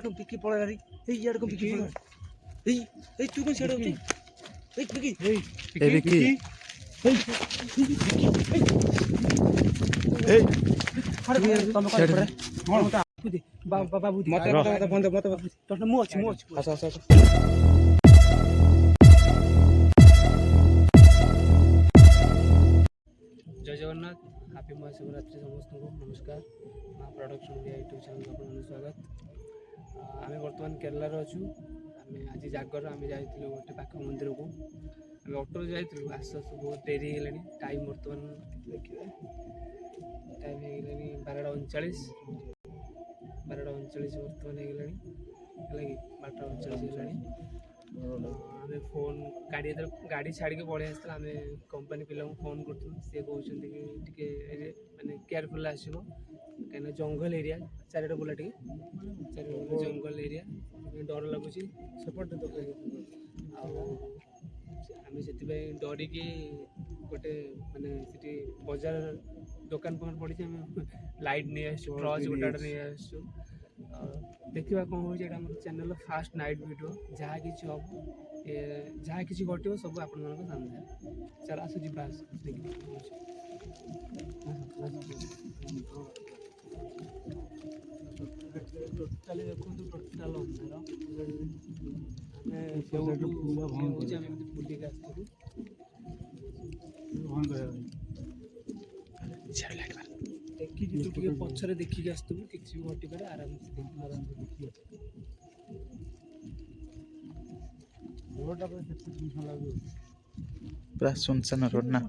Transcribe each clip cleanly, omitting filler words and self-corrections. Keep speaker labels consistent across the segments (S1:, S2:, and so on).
S1: ইয়ারকম পিকি পড়ে রে এই ইয়ারকম পিকি পড়ে এই তুই কোন ছেড়ে উঠি এই পিকি
S2: এই পিকি এই
S1: আরে তুমি কোন পড়ে
S2: কোনটা
S1: বাবু
S2: মতে বন্ধ
S1: তোর মু আছে
S2: আচ্ছা আচ্ছা
S1: जय जगन्नाथ हैप्पी महाशिवरात्रि समस्त को नमस्कार माँ प्रोडक्शन इंडिया यूट्यूब चैनल को आपन स्वागत आम बर्तमान केरलार अच्छु आम आज जागर आम जाइलु गोटे पाख मंदिर को आम ऑटो जाइलु आस आस बहुत डेरी है टाइम बर्तमान देखिए टाइम हो 12:39 बर्तमान हो कि 12:39 है आम फोन गाड़ी छाड़ी पड़े आसला आम कंपनी पिला फोन कर सी कहते कि माने केयरफुल आसो कहीं जंगल एरिया चारिटा बुला टे जंगल एरिया डर लगुच सपोर्ट आम से डरिकी गोटे माने बजार दुकान फुकान पड़ी लाइट नहीं आस टर्च गोटा नहीं आस देखा कौन हो चैनल फास्ट नाइट वीडियो जहाँ कि हम जहाँ कि घटो सब आप सामने चल आस जा टोटाल देखो टोटाल अंधार बुलिक देखिए पछरे देखिए आसतु किसी भी घटी पारे आराम से देखिए
S2: पूरा सुनसान रोड ना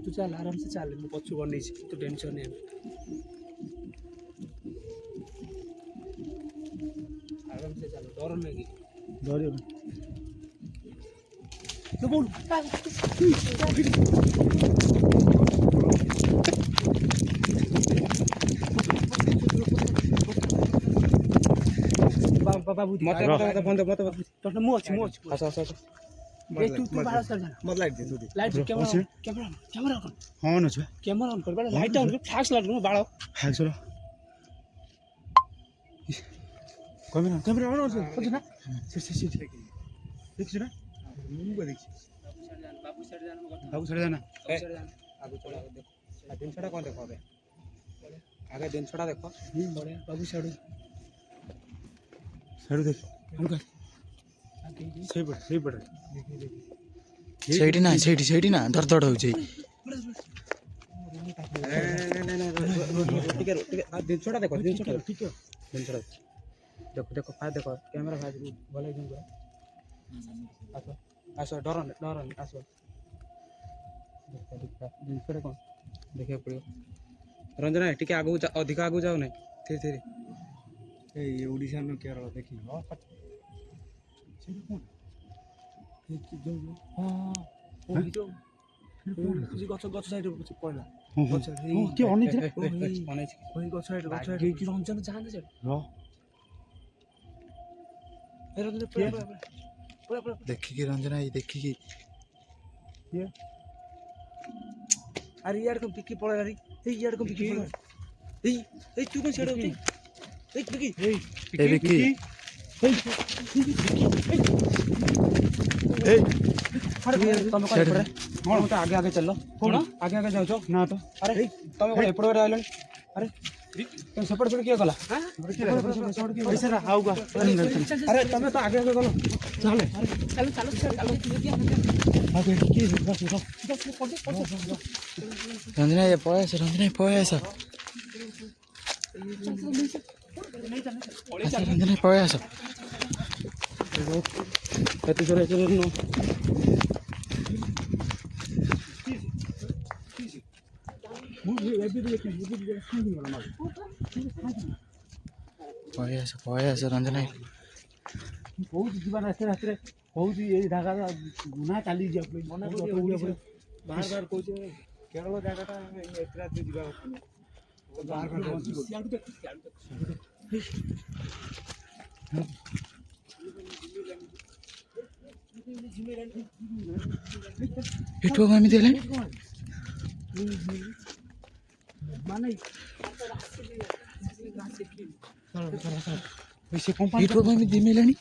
S1: तू चल आराम से चल मैं पछू बन तू टेंशन नहीं आराम से चलो डर नहीं
S2: डर
S1: तो बोल बाबू
S2: मते बंद
S1: तो मु अछि
S2: अच्छा अच्छा
S1: ए तू बाहर चल जा
S2: मत light they
S1: light camera on
S2: हां न छ
S1: कैमरा ऑन कर लाइट ऑन कर फ्लैश लाइट में बाळो
S2: हां चलो कैमरा ऑन हो ना से देख ना मुंह को देख बाबू सर जाना आगे चलो देखो दिन छड़ा कौन देखो आगे दिन छड़ा देखो
S1: बढ़िया बाबू साडू
S2: देख हमका सही पड़
S3: ସେଇଠି ନା ଧଡ଼ ହଉଛି
S2: दिन छड़ा देखो ठीक है दिन छड़ा देखो फाइल देखो कैमरा फाइल भले जूम करो आसो डर आसो दिन छड़ा कौन देखा पड़ो रंजना टिके आगु अधिक आगु जाओ ना धीरे धीरे ये ओडिशा में केरल देखी
S1: गछ साइड पड़ला रंजन जाने
S3: ଦେଖିକି ରଞ୍ଜନା ଦେଖିକି
S1: अरे यार कम पिकी पड़े रे यार कम पिकी पड़े तू कौन छेड़े उठी पिकी
S3: पिकी
S1: अरे तुम कौन पड़े
S2: तो आगे चलो
S1: कौन
S2: आगे जाओ ना तो
S1: अरे
S2: तुम एपड़ आइल अरे तुम सेपट किए गला आऊगा अरे तुम तो आगे गलो चले
S3: ରଞ୍ଜନା ପଳେଇ ଆସ ରଞ୍ଜନା ପଳେଇ ଆସ
S2: ଏତେ ଜୋରେ ନ
S3: ପଳେଇ ଆସ ରଞ୍ଜନା
S2: କହୁଛି ଯିବା ରାତିରେ କହୁଛି ଏଇ ଜାଗା ଗୁନା ଚାଲି ଯିବା ମନା ବାହାର କହୁଛି କେରଳ ଜାଗାଟା ଏତେ ରାତି ଯିବା
S3: ଏଠୁ କ'ଣ ଏମିତି ହେଲାଣି? ଏଠୁ କ'ଣ ଏମିତି ଧିମି ହେଲାଣି?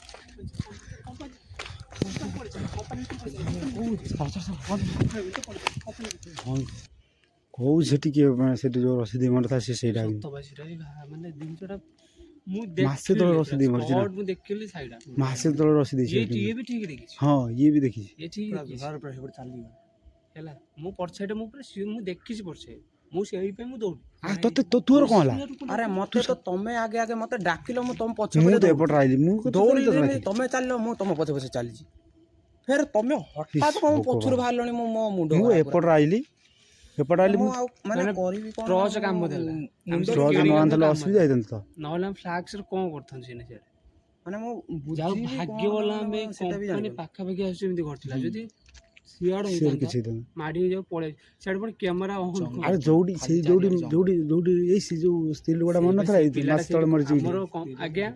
S2: କୋଉ ସେଠି କିଏ ମାନେ ସେଠି ଯୋଉ ରସିଦ ମଣ୍ଡ ଥାଏ ସେଇଟା
S1: ମାନେ ଜିନିଷଟା ମୁଁ
S2: ମାସେ ତଳେ ରସିଦ ମରିଛି ନା
S1: ମୁଁ ଦେଖିଲି ସାଇଡା
S2: ମାସେ ତଳେ ରସିଦ
S1: ଇଏ ବି ଠିକ ଦେଖିଛି
S2: ହଁ ଇଏ ବି ଦେଖିଛି
S1: ଇଏ ଠିକ ଦେଖିଛି ହେଲା ମୁଁ ପଛଆଡେ ମୁଁ ଦେଖିଛି ପଛେ ମୁଁ ସେଇ ପାଇଁ ମୁଁ ଦୌଡ଼ି
S2: ତତେ ତୋର କ'ଣ ହେଲା?
S4: ଆରେ ମତେ ତ ତମେ ଆଗେ ଆଗେ ମତେ ଡାକିଲ ମୁଁ ତମ ପଛେ
S2: ମୁଁ
S4: ପଛେ
S2: ତ ଏପଟେ ଆଇଲି ମୁଁ
S4: ଦୌଡ଼ିଲି ତମେ ଚାଲିଲ ମୁଁ ତମ ପଛେ ପଛେ ଚାଲିଛି ଫେର ତମେ ହଠାତ୍ କଣ ପଛରୁ ବାହାରିଲଣି ମୋ ମୁଣ୍ଡ
S2: ମୁଁ ଏପଟେ ଆଇଲି
S4: ମୁଁ ଆଉ ମାନେ କରିବି କଣ
S1: ଟ୍ରଚ୍ କାମ ଦେଲା
S2: ଟ୍ରଚ୍ ନ ଆଣିଥିଲେ ଅସୁବିଧା ହେଇଥାନ୍ତା ତ
S1: ନହେଲେ ଆମେ ଫ୍ଲାକ୍ସରେ କ'ଣ କରିଥାନ୍ତୁ ସିନା ସିଆଡ଼େ
S4: ମାନେ ମୁଁ
S1: ଯାଉ
S4: ବୁଝିବି
S1: ଭାଗ୍ୟ
S4: କଣ
S1: ବୋଲା ଆମେ
S4: ସେଟା ବି
S1: କମ୍ପାନୀ
S4: ଜାଣିପାରୁନି।
S1: ପାଖାପାଖି ଆସୁଛୁ ଏମିତି ଘଟିଲା ଯଦି ସିଆଡ଼େ
S2: ସିଏ
S1: ହେଇଥାନ୍ତା
S2: କିଛି ହେଇଥାନ୍ତା
S1: ମାଡ଼ି ହେଇଯାଉ ପଳେଇ ସିଆଡ଼େ ପୁଣି କ୍ୟାମେରା ଅନ୍
S2: ଆରେ ଯୋଉଠି ସେଇ ଯୋଉଠି ଏଇ ସେ ଯୋଉ ସ୍ତ୍ରୀ ଲୋକଟା ମନେ ନଥିଲା ଏଇ ମାସ ତଳେ ମରିଛି
S1: ଆମର ଆଜ୍ଞା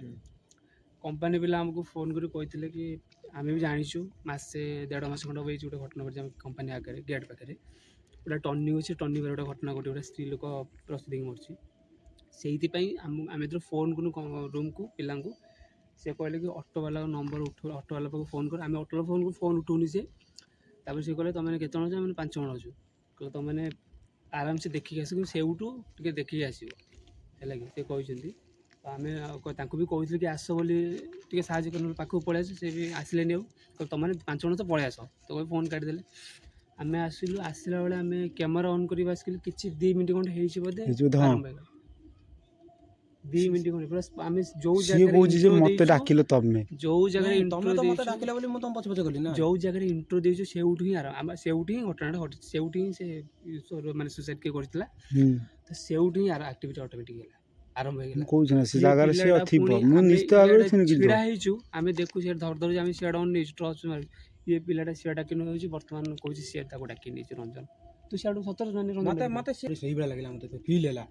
S1: କମ୍ପାନୀ ପିଲା ଆମକୁ ଫୋନ୍ କରି କହିଥିଲେ କି ଆମେ ବି ଜାଣିଛୁ ମାସେ 1.5 ମାସ ଖଣ୍ଡେ ହେଇଛି ଗୋଟେ ଘଟଣା ଘଟିଛି ଆମ କମ୍ପାନୀ ଆଗରେ ଗେଟ୍ ପାଖରେ ଗୋଟେ ଟର୍ଣ୍ଣିଂ ଅଛି ଟର୍ଣ୍ଣିଂ ପରେ ଗୋଟେ ଘଟଣା ଘଟି ଗୋଟେ ସ୍ତ୍ରୀ ଲୋକ ପ୍ରସ୍ତୁତି ହେଇକି ମରିଛି ସେଇଥିପାଇଁ ଆମେ ଯେତେବେଳେ ଫୋନ୍ କଲୁ ରୁମ୍କୁ ପିଲାଙ୍କୁ ସେ କହିଲେ କି ଅଟୋବାଲା ନମ୍ବର ଅଟୋବାଲା ପାଖକୁ ଫୋନ୍ କର ଆମେ ଅଟୋବାଲା ଫୋନ୍ ଉଠଉନି ସେ ତାପରେ ସେ କହିଲେ ତମେ କେତେ ଜଣ ଅଛ ଆମେ 5 ଜଣ ଅଛୁ କହିଲେ ତମେ ଆରାମସେ ଦେଖିକି ଆସିବ ସେଇଠୁ ଟିକେ ଦେଖିକି ଆସିବ ହେଲା କି ସେ କହିଛନ୍ତି ତ ଆମେ ତାଙ୍କୁ ବି କହିଥିଲୁ କି ଆସ ବୋଲି ଟିକେ ସାହାଯ୍ୟ କରି ପାଖକୁ ପଳେଇ ଆସ ସେ ବି ଆସିଲେନି ଆଉ କହିଲେ ତମେ 5 ଜଣ ତ ପଳେଇ ଆସ ତ ଫୋନ୍ କାଟିଦେଲେ ଆମେ ଆସିଲା ବେଳେ ଆମେ କ୍ୟାମେରା ଅନ୍ କରି ଆସିଲୁ କିଛି 2 ମିନିଟ୍ ଖଣ୍ଡେ ହେଇଛି ବୋଧେ ଆରମ୍ଭ ହେଇଗଲା 2 ମିନିଟ୍ ଖଣ୍ଡେ ପ୍ଲସ୍ ଆମେ ଯୋଉ
S2: ସିଏ କହୁଛି ଯେ ମତେ ଡାକିଲ ତମେ
S1: ଯୋଉ ଜାଗାରେ
S4: ତମେ ତ ମତେ ଡାକିଲା ବୋଲି ମୁଁ ତମ ପଛେ ପଛେ ଗଲି ନା
S1: ଯୋଉ ଜାଗାରେ ଇଣ୍ଟ୍ରୋ ଦେଇଛୁ ସେଇଠୁ ହିଁ ସେଇଠୁ ହିଁ ଘଟଣାଟା ଘଟିଛି ସେଇଠୁ ହିଁ ସେ ମାନେ ସୁସାଇଡ୍ କିଏ କରିଥିଲା ତ ସେଇଠୁ ହିଁ ଆକ୍ଟିଭିଟି ଅଟୋମେଟିକ୍ ହେଲା ଆରମ୍ଭ ହେଇଗଲା
S2: କହୁଛି ନା ସେ ଜାଗାରେ ସେ ଥିବ ମୁଁ ନିଶ୍ଚିତ ଭାବରେ
S1: ଛିଡ଼ା ହେଇଛୁ ଆମେ ଦେଖୁ ସିଆଡ଼େ ଧରି ଆମେ ସିଆଡ଼େ ଅନ୍ ନେଇଛୁ ଟ୍ରଚ୍ ମାରି ଇଏ ପିଲାଟା ସିଆଡ଼େ ଡାକି ନେଉଛି ବର୍ତ୍ତମାନ କହୁଛି ସିଆଡ଼େ ତାକୁ ଡାକି ନେଇଛି ରଞ୍ଜନ ତୁ ସିଆଡ଼ୁ ସତରେ
S4: ମତେ ମତେ ସେଇଭଳିଆ ଲାଗିଲା ମତେ ଫିଲ୍ ହେଲା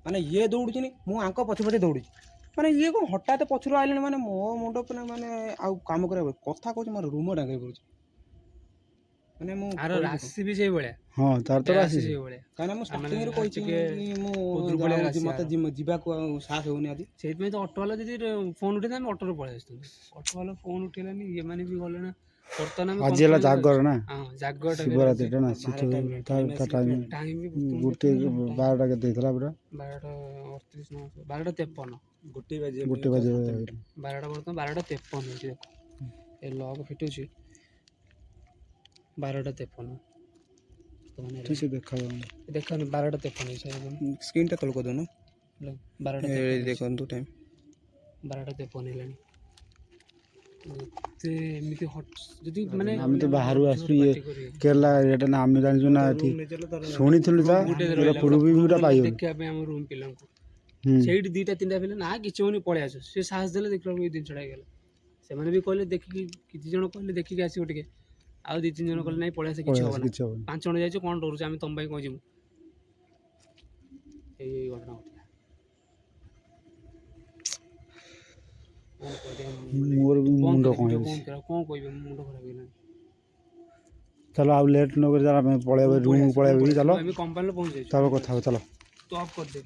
S4: ମାନେ ଇଏ ଦୌଡୁଛି ମୁଁ ଆଙ୍କ ପଛେ ପଛେ ଦୌଡୁଛି ମାନେ ଇଏ କ'ଣ ହଠାତ୍ ପଛରୁ ଆଇଲେଣି ମାନେ ମୋ ମୁଣ୍ଡ ମାନେ ଆଉ କାମ କରିବା କଥା କହୁଛି ମୋର ରୁମ ଡାଙ୍ଗି ପଡୁଛି ମାନେ ମୁଁ
S1: ରାଶି ବି ସେଇଭଳିଆ
S2: ହଁ ତାର ତ ରାଶି
S1: ସେଇଭଳିଆ
S4: କାହିଁକିନା ମୁଁ ଷ୍ଟାର୍ଟିଂରୁ କହିଛି କି ମୁଁ ମତେ ଯିବାକୁ ଆଉ ସାହସ ହଉନି ଆଜି
S1: ସେଇଥିପାଇଁ ତ ଅଟୋବାଲା ଯଦି ଫୋନ୍ ଉଠେଇଥାଏ ଆମେ ଅଟୋରେ ପଳେଇ ଆସିଥାନ୍ତୁ ଅଟୋବାଲା ଫୋନ୍ ଉଠେଇଲାନି ଏମାନେ ବି ଗଲେ ନା ବର୍ତ୍ତମାନ
S2: ଆଜି ହେଲା ଜାଗର ନା
S1: ଜାଗରଟା
S2: ଶିବରାତ୍ରିଟା ନା ଶୀତ ତା ଟାଇମ୍ ଗୋଟେ 12ଟା କେତେ ହେଇଥିଲା ପୁରା
S1: 12:53
S4: ଗୋଟେ ବାଜେ
S1: 12ଟା ବର୍ତ୍ତମାନ 12:53 ହେଇଛି ଦେଖ ଏ ଲକ୍ ଫିଟୁଛି 12:53
S2: ଠିକ ସେ ଦେଖାଯାଉନି
S1: ଦେଖାନି 12:53 ହେଇଛି
S4: ସ୍କ୍ରିନଟା ତଳ କରିଦେଉନ
S1: 12:53
S4: ଦେଖନ୍ତୁ ଟାଇମ୍
S1: 12:53 ହେଲାଣି ଏତେ ଏମିତି ଯଦି ମାନେ
S2: ଆମେ ତ ବାହାରୁ ଆସୁଛୁ ଇଏ କେରଲା ଏରିଆଟା ନା ଆମେ ଜାଣିଛୁ ନା ଏଠି ଶୁଣିଥିଲୁ ତା ପୂର୍ବ ବି ପୁରା ପାଇଗଲୁ
S1: ଦେଖିବା ପାଇଁ ଆମ ରୁମ୍ ପିଲାଙ୍କୁ ସେଇଠି 2ଟା 3ଟା ପିଲା ନା କିଛି ହଉନି ପଳେଇ ଆସ ସେ ସାହସ ଦେଲେ ଦେଖିଲା ବେଳକୁ ଏଇ ଜିନିଷଟା ହେଇଗଲା ସେମାନେ ବି କହିଲେ ଦେଖିକି କିଛି ଜଣ କହିଲେ ଦେଖିକି ଆସିବ ଟିକେ ଆଉ 2-3 ଜଣ କହିଲେ ନାଇଁ ପଳେଇ ଆସ କିଛି ହବନି 5 ଜଣ ଯାଇଛୁ କ'ଣ ଡରୁଛୁ ଆମେ ତମ ପାଇଁ କ'ଣ ଯିବୁ ଏଇ ଘଟଣା ଘଟିଲା
S2: ମୋର ବି ମୁଣ୍ଡ କ'ଣ
S1: କହିବେ ମୁଣ୍ଡ ଖରାପ ହେଇଗଲାଣି
S2: ଚାଲ ଆଉ ଲେଟ୍ ନ କରି ଚାଲ ଆମେ ପଳେଇବା ରୁମ୍କୁ ପଳେଇବା ଚାଲ
S1: ଆମେ କମ୍ପାନୀରେ ପହଞ୍ଚି ଯାଇଛୁ
S2: ଚାଲ କଥା ହବ ଚାଲ
S1: ତୁ ଅଫ୍ କରିଦେ